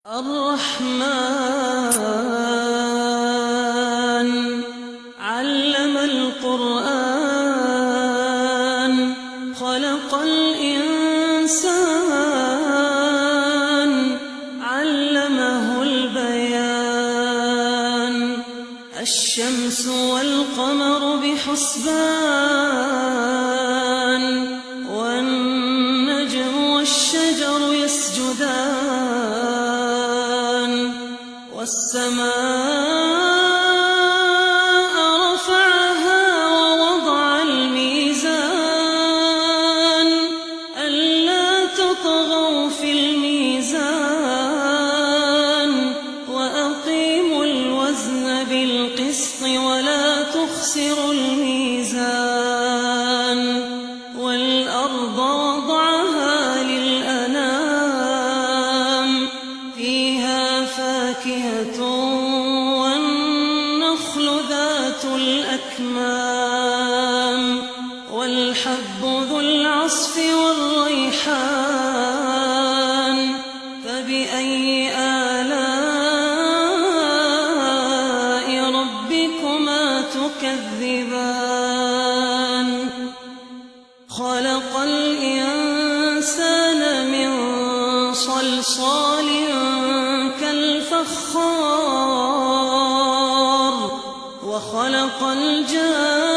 الرحمن علم القرآن خلق الإنسان علمه البيان الشمس والقمر بحسبان والنجم والشجر يسجدان والسماء رفعها ووضع الميزان ألا تطغوا في الميزان وأقيموا الوزن بالقسط ولا تخسروا الميزان والأرض وضعها للأنام فيها فاكهة والنخل ذات الأكمام والحب ذو العصف والريحان فبأي آلاء ربكما تكذبان خلق الإنسان من صلصال كالفخار وخلق الجان